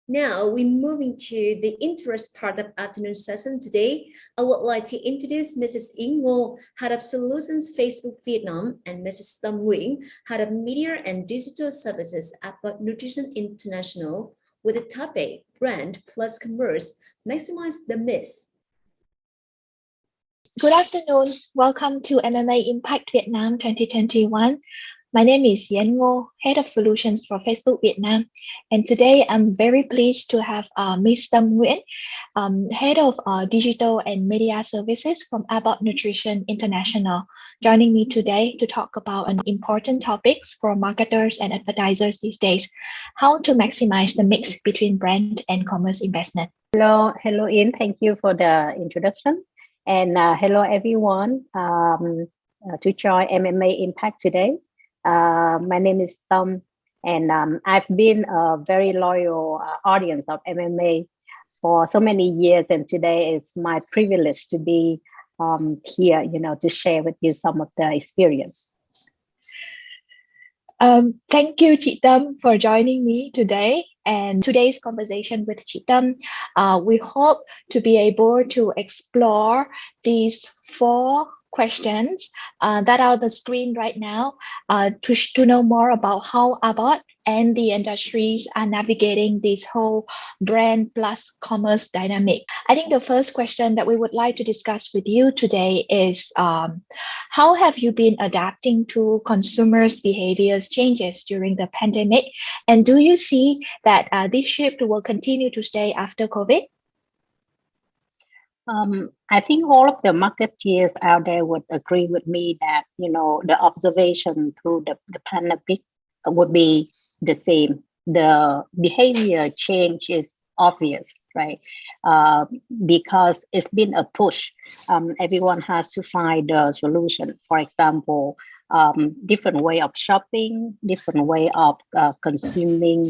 Now we're moving to the interest part of afternoon session today. I would like to introduce Mrs. Ying Ngo, Head of Solutions Facebook Vietnam, and Mrs. Tâm Nguyen, Head of Media and Digital Services at Nutrition International, with the topic Brand plus Commerce, Maximize the Mix. Good afternoon. Welcome to MMA Impact Vietnam 2021. My name is Yen Ngo, Head of Solutions for Facebook Vietnam. And today I'm very pleased to have Ms. Tâm Nguyen, Head of Digital and Media Services from Abbott Nutrition International, joining me today to talk about an important topics for marketers and advertisers these days, how to maximize the mix between brand and commerce investment. Hello, Ian. Thank you for the introduction. And hello, everyone, to join MMA Impact today. My name is Tâm, and I've been a very loyal audience of MMA for so many years. And today is my privilege to be here, to share with you some of the experience. Thank you, Chị Tâm, for joining me today. And today's conversation with Chị Tâm, we hope to be able to explore these 4 questions that are on the screen right now to know more about how Abbott and the industries are navigating this whole brand plus commerce dynamic. I think the first question that we would like to discuss with you today is how have you been adapting to consumers' behaviors changes during the pandemic? And do you see that this shift will continue to stay after COVID? I think all of the marketeers out there would agree with me that, the observation through the pandemic would be the same. The behavior change is obvious, right? Because it's been a push. Everyone has to find a solution. For example, different way of shopping, different way of consuming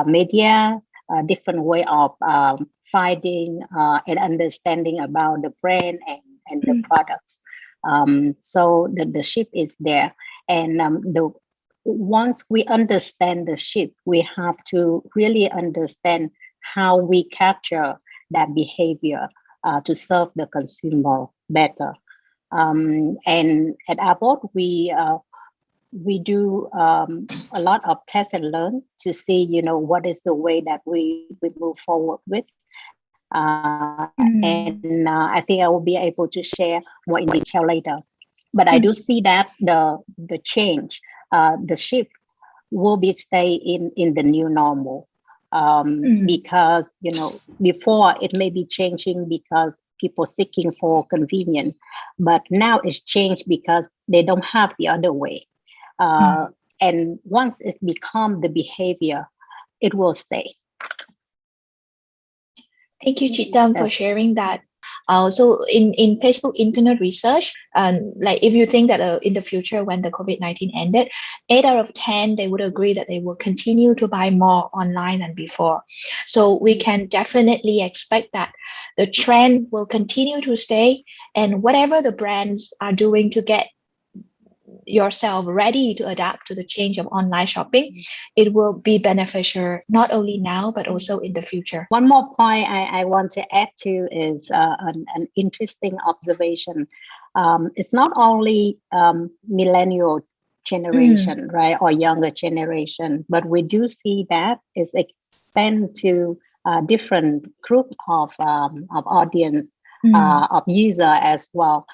media, different way of finding and understanding about the brand and the products. So the shift is there. And once we understand the shift, we have to really understand how we capture that behavior to serve the consumer better. And at Abbott, we do a lot of test and learn to see, what is the way that we move forward with. And I think I will be able to share more in detail later. But I do see that the change, the shift will be stay in the new normal. Because, before it may be changing because people seeking for convenience, but now it's changed because they don't have the other way. And once it's become the behavior, it will stay. Thank you, Chị Tâm, for sharing that. So in Facebook internet research, like if you think that in the future when the COVID-19 ended, 8 out of 10, they would agree that they will continue to buy more online than before. So we can definitely expect that the trend will continue to stay, and whatever the brands are doing to get yourself ready to adapt to the change of online shopping, it will be beneficial not only now but also in the future. One more point I want to add to is an interesting observation. It's not only millennial generation, right, or younger generation, but we do see that it's expand to different group of audience, of user as well,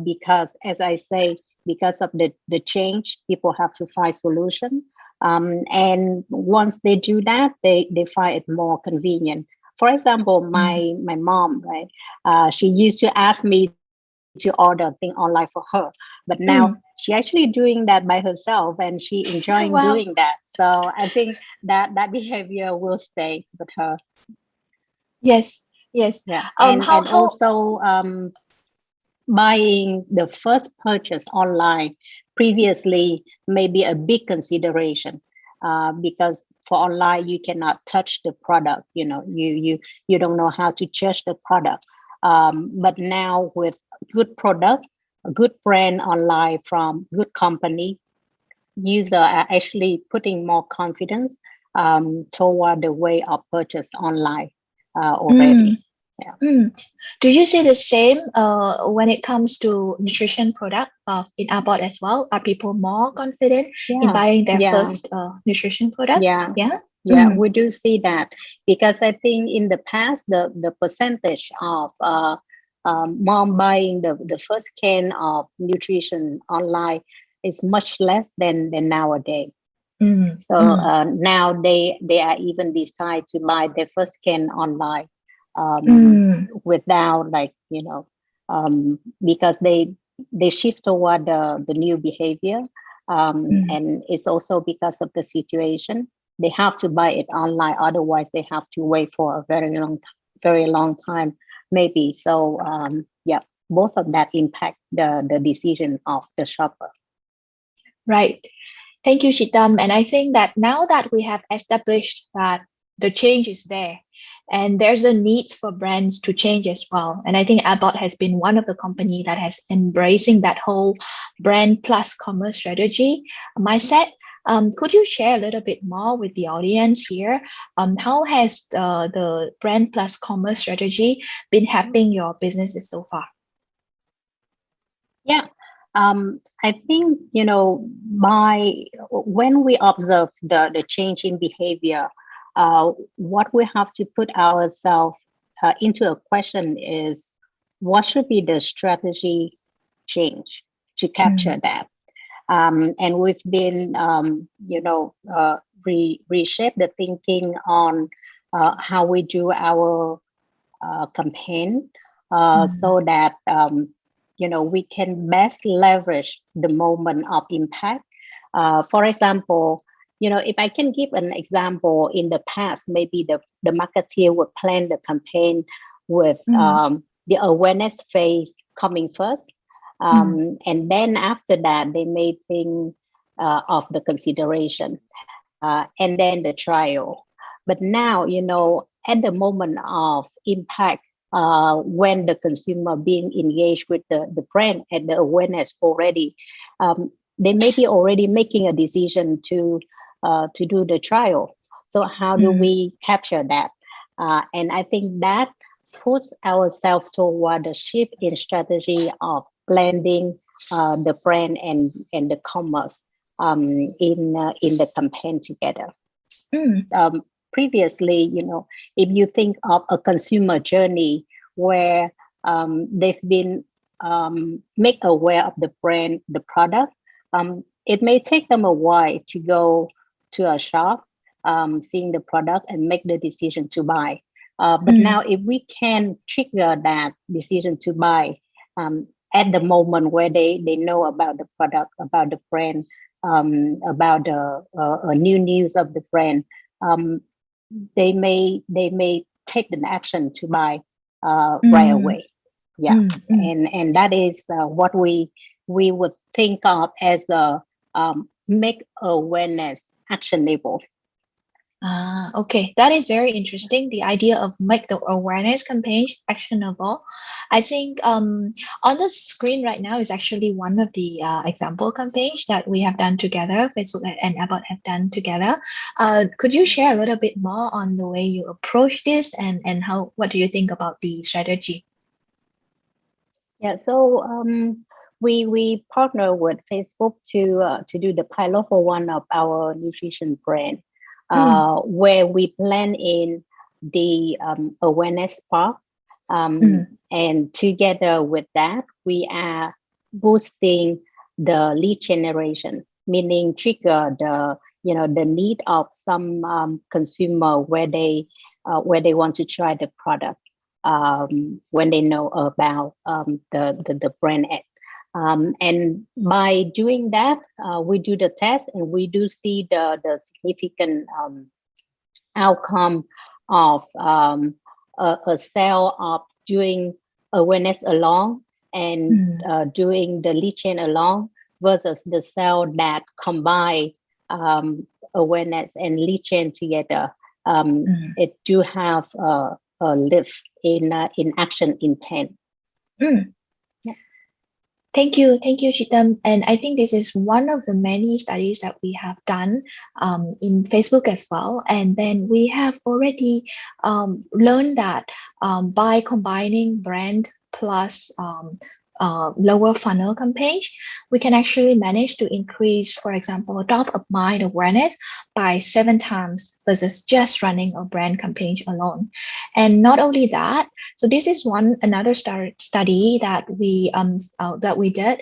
because as I say, because of the change, people have to find solution. And once they do that, they find it more convenient. For example, my mom, right? She used to ask me to order thing online for her, but now she actually doing that by herself, and she enjoying doing that. So I think that behavior will stay with her. Yes. Yeah. And also buying the first purchase online previously may be a big consideration, because for online you cannot touch the product. You don't know how to judge the product. But now with good product, a good brand online from good company, user are actually putting more confidence toward the way of purchase online already. Yeah. Do you see the same when it comes to nutrition product in Abbott as well? Are people more confident in buying their first nutrition product? Yeah. Yeah. We do see that, because I think in the past the percentage of mom buying the first can of nutrition online is much less than nowadays. So now they are even decide to buy their first can online without, like, because they shift toward the new behavior, and it's also because of the situation. They have to buy it online, otherwise they have to wait for a very long time, maybe. So both of that impact the decision of the shopper. Right. Thank you, Chitam. And I think that now that we have established that the change is there and there's a need for brands to change as well. And I think Abbott has been one of the company that has embracing that whole brand plus commerce strategy mindset. Could you share a little bit more with the audience here? How has the brand plus commerce strategy been helping your businesses so far? Yeah. I think, when we observe the change in behavior, what we have to put ourselves into a question is, what should be the strategy change to capture that? And we've been, reshape the thinking on how we do our campaign, so that we can best leverage the moment of impact. For example, if I can give an example, in the past, maybe the marketeer would plan the campaign with the awareness phase coming first. And then after that, they may think of the consideration, and then the trial. But now, at the moment of impact, when the consumer being engaged with the brand and the awareness already, they may be already making a decision to do the trial. So how do we capture that? And I think that puts ourselves toward the shift in strategy of blending the brand and the commerce in the campaign together. Previously, if you think of a consumer journey where they've been made aware of the brand, the product, it may take them a while to go to a shop, seeing the product and make the decision to buy. But now, if we can trigger that decision to buy at the moment where they know about the product, about the brand, about the new news of the brand, they may take an action to buy right away. And that is what we would think of as a make awareness actionable. Okay, that is very interesting. The idea of make the awareness campaign actionable. I think on the screen right now is actually one of the example campaigns that we have done together, Facebook and Abbott have done together. Could you share a little bit more on the way you approach this and what do you think about the strategy? Yeah, so we partner with Facebook to do the pilot for one of our nutrition brand. Where we plan in the awareness part, and together with that, we are boosting the lead generation, meaning trigger the need of some consumer where they want to try the product when they know about the brand ad. And by doing that, we do the test and we do see the significant outcome of a sale of doing awareness alone and doing the lead chain alone versus the sale that combine awareness and lead chain together. It do have a lift in action intent. Thank you, Chitam. And I think this is one of the many studies that we have done in Facebook as well. And then we have already learned that by combining brand plus lower funnel campaigns, we can actually manage to increase, for example, top of mind awareness by 7 times versus just running a brand campaign alone. And not only that, so this is one another study that we did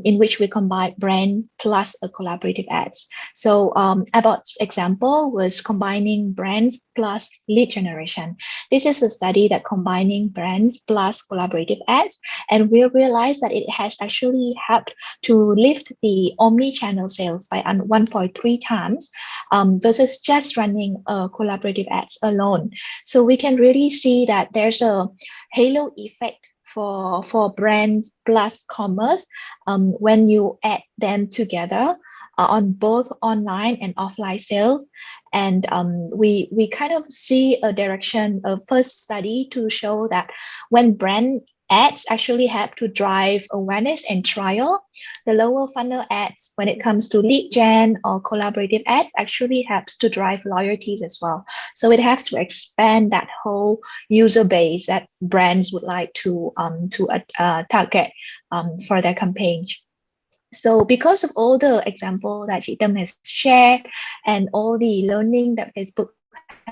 in which we combined brand plus a collaborative ads. So Abbott's example was combining brands plus lead generation. This is a study that combining brands plus collaborative ads, and we realized that it has actually helped to lift the omni-channel sales by 1.3 times versus just running collaborative ads alone. So we can really see that there's a halo effect for brands plus commerce when you add them together on both online and offline sales. And we kind of see a direction, a first study to show that when brand ads actually help to drive awareness and trial, the lower funnel ads, when it comes to lead gen or collaborative ads, actually helps to drive loyalties as well. So it has to expand that whole user base that brands would like to target for their campaigns. So because of all the example that Chitam has shared and all the learning that Facebook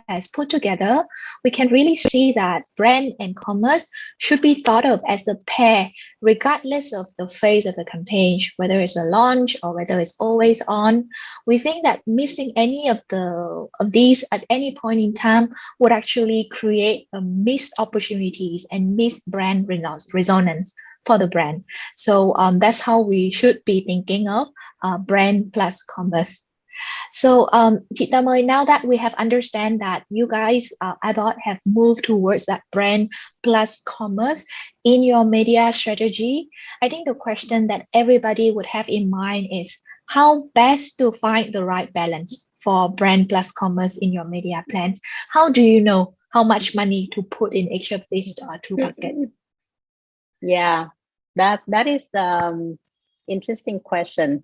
has put together, we can really see that brand and commerce should be thought of as a pair, regardless of the phase of the campaign, whether it's a launch or whether it's always on. We think that missing any of these at any point in time would actually create a missed opportunities and missed brand resonance for the brand. So that's how we should be thinking of brand plus commerce. So, chị Tâm ơi, now that we have understand that you guys, Abbott, have moved towards that brand plus commerce in your media strategy, I think the question that everybody would have in mind is how best to find the right balance for brand plus commerce in your media plans. How do you know how much money to put in each of these two buckets? Yeah, that is interesting question.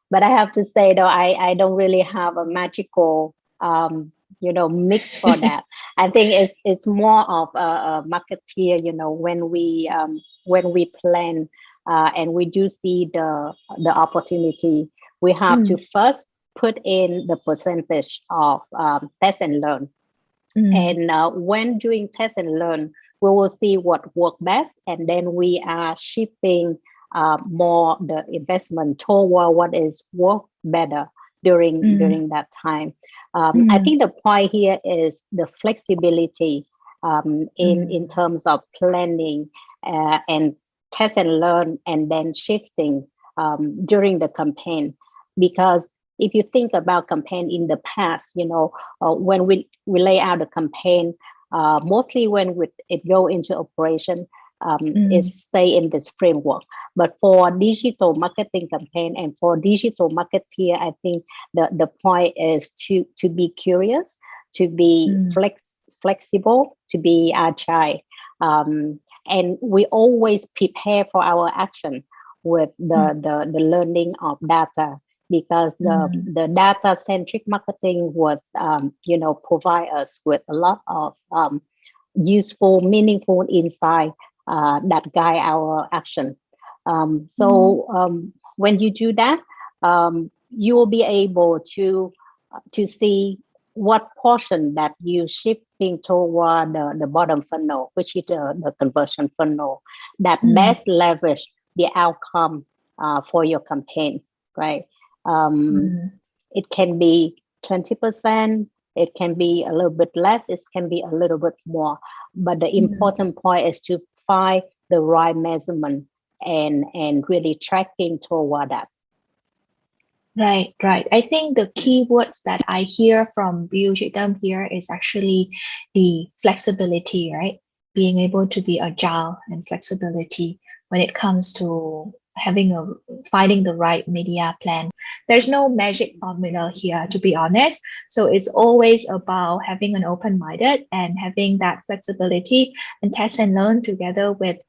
But I have to say though, I don't really have a magical mix for that. I think it's more of a marketeer, when we plan and we do see the opportunity, we have to first put in the percentage of test and learn. And when doing test and learn, we will see what worked best, and then we are shifting more the investment toward what is work better during that time. I think the point here is the flexibility in terms of planning and test and learn, and then shifting during the campaign. Because if you think about campaign in the past, when we lay out a campaign, mostly when it go into operation, is stay in this framework. But for digital marketing campaign and for digital marketeer, I think the point is to be curious, to be flexible, to be agile, and we always prepare for our action with the learning of data, because the data centric marketing would provide us with a lot of useful, meaningful insight that guide our action. When you do that, you will be able to see what portion that you shifting toward the bottom funnel, which is the conversion funnel, that best leverage the outcome for your campaign, right? It can be 20%, it can be a little bit less, it can be a little bit more. But the important point is to find the right measurement and really tracking toward that. Right. I think the key words that I hear from you, Chitam, here is actually the flexibility, right? Being able to be agile and flexibility when it comes to finding the right media plan. There's no magic formula here, to be honest. So it's always about having an open-minded and having that flexibility and test and learn together with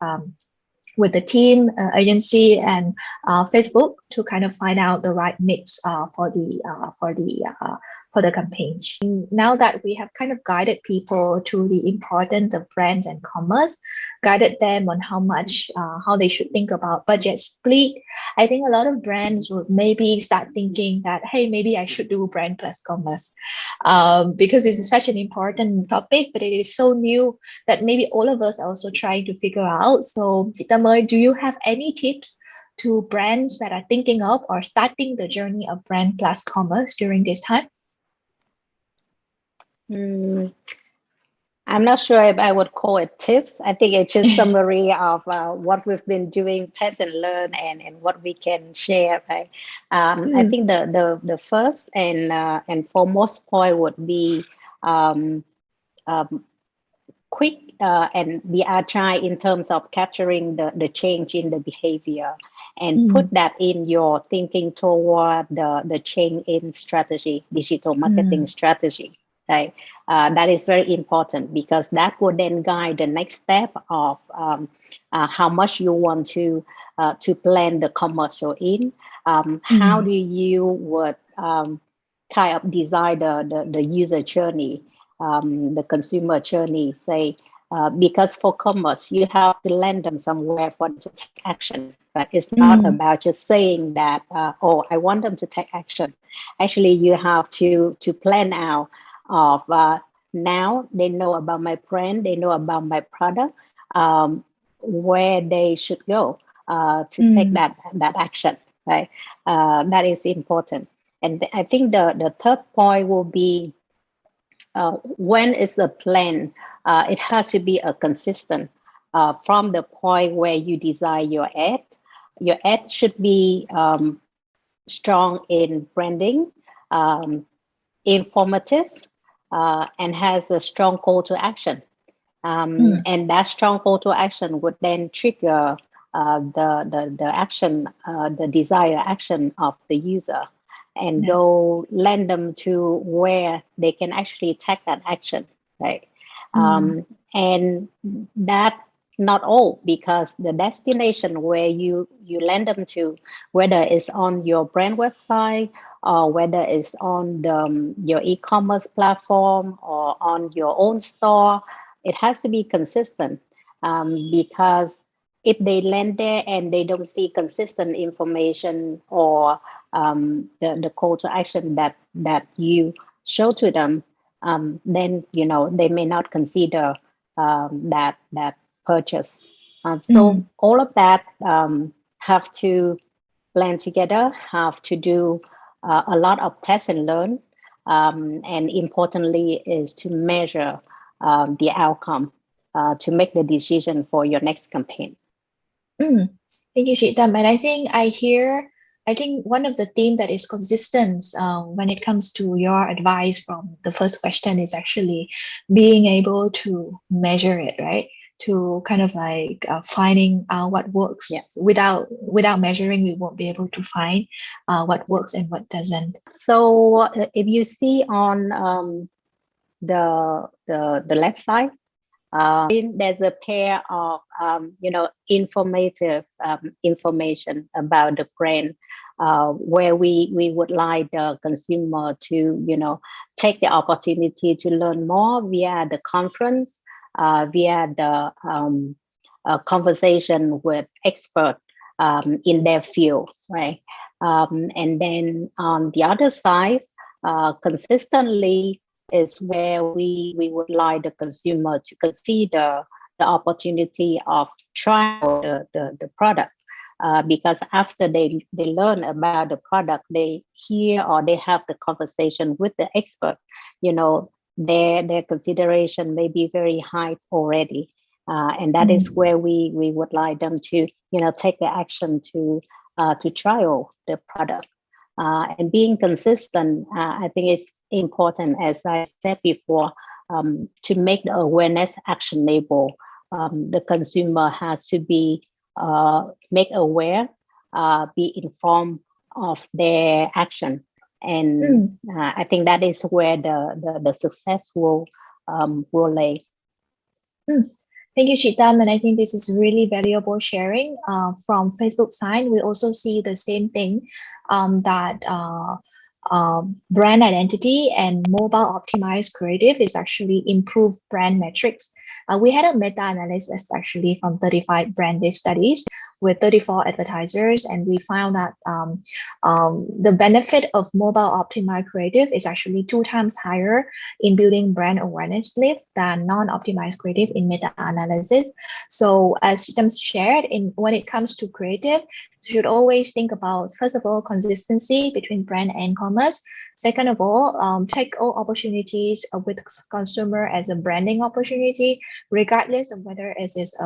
with the team, agency, and Facebook to kind of find out the right mix for the campaign. Now that we have kind of guided people to the importance of brands and commerce, guided them on how they should think about budget split, I think a lot of brands would maybe start thinking that, hey, maybe I should do brand plus commerce, because it's such an important topic, but it is so new that maybe all of us are also trying to figure out. So, chị Tâm ơi, do you have any tips to brands that are thinking of or starting the journey of brand plus commerce during this time? I'm not sure if I would call it tips. I think it's just summary of what we've been doing, test and learn, and what we can share. Right? I think the first and foremost point would be quick and be agile in terms of capturing the change in the behavior, and put that in your thinking toward the change in strategy, digital marketing strategy. Right? That is very important, because that will then guide the next step of how much you want to plan the commercial in. How do you would kind of design the user journey, the consumer journey, say, because for commerce, you have to land them somewhere for them to take action. But it's not about just saying that, oh, I want them to take action. Actually, you have to plan out of now they know about my brand, they know about my product, where they should go to take that action, right? That is important. And I think the third point will be, when is the plan? It has to be a consistent from the point where you design your ad. Your ad should be strong in branding, informative, and has a strong call to action. And that strong call to action would then trigger the action, the desired action of the user, and go land them to where they can actually take that action, right? And that not all, because the destination where you land them to, whether it's on your brand website or whether it's on your e-commerce platform or on your own store, it has to be consistent, because if they land there and they don't see consistent information or the call to action that you show to them, then they may not consider that purchase. So all of that have to blend together, have to do a lot of test and learn, and importantly is to measure the outcome to make the decision for your next campaign. Thank you, chị Tâm. And I think one of the theme that is consistent when it comes to your advice from the first question is actually being able to measure it, right? To kind of like finding what works. Yes. Without measuring, we won't be able to find what works and what doesn't. So if you see on the left side, there's a pair of informative information about the brand, where we would like the consumer to take the opportunity to learn more via the conference, via the conversation with experts in their fields, right? And then on the other side, consistently is where we would like the consumer to consider the opportunity of trying the product, because after they learn about the product, they hear or they have the conversation with the expert, their consideration may be very high already, and that is where we would like them to take the action to trial the product. And being consistent, I think it's important, as I said before, to make the awareness actionable. The consumer has to be made aware, be informed of their action, and I think that is where the success will lay. Thank you, Chitam. And I think this is really valuable sharing from Facebook side. We also see the same thing that brand identity and mobile optimized creative is actually improved brand metrics. We had a meta-analysis actually from 35 branded studies with 34 advertisers, and we found that the benefit of mobile optimized creative is actually 2 times higher in building brand awareness lift than non-optimized creative in meta-analysis. So as Chitam shared, when it comes to creative, you should always think about, first of all, consistency between brand and commerce. Second of all, take all opportunities with consumer as a branding opportunity, regardless of whether it is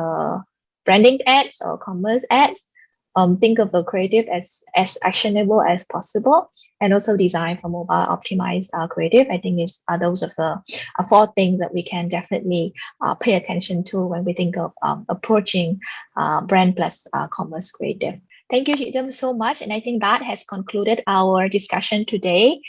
branding ads or commerce ads. Think of the creative as actionable as possible, and also design for mobile optimized creative. I think those are the 4 things that we can definitely pay attention to when we think of approaching brand plus commerce creative. Thank you, Chitam, so much. And I think that has concluded our discussion today.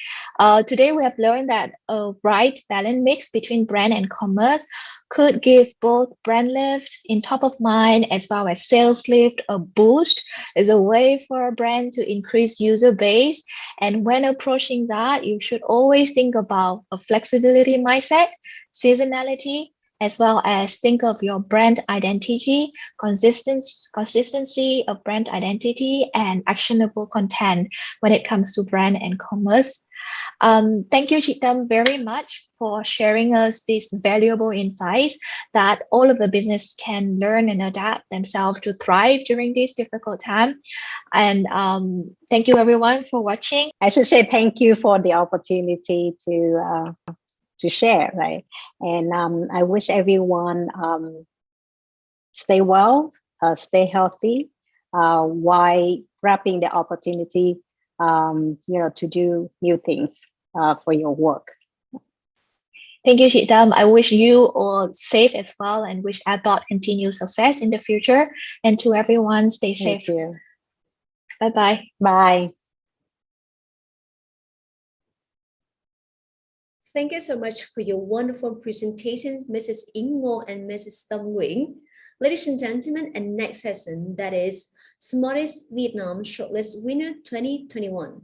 Today, we have learned that a right balance mix between brand and commerce could give both brand lift in top of mind as well as sales lift a boost. Is a way for a brand to increase user base. And when approaching that, you should always think about a flexibility mindset, seasonality, as well as think of your brand identity, consistency of brand identity, and actionable content when it comes to brand and commerce. Thank you, Chitam, very much for sharing us these valuable insights that all of the business can learn and adapt themselves to thrive during this difficult time. And thank you, everyone, for watching. I should say thank you for the opportunity to share, right? And I wish everyone stay well, stay healthy, while grabbing the opportunity, to do new things for your work. Thank you, Chitam. I wish you all safe as well, and wish Abbott continued success in the future. And to everyone, stay safe. Thank you. Bye-bye. Bye. Thank you so much for your wonderful presentations, Mrs. Ingo and Mrs. Tâm Nguyễn. Ladies and gentlemen, and next session, that is Smartest Vietnam Shortlist Winner 2021.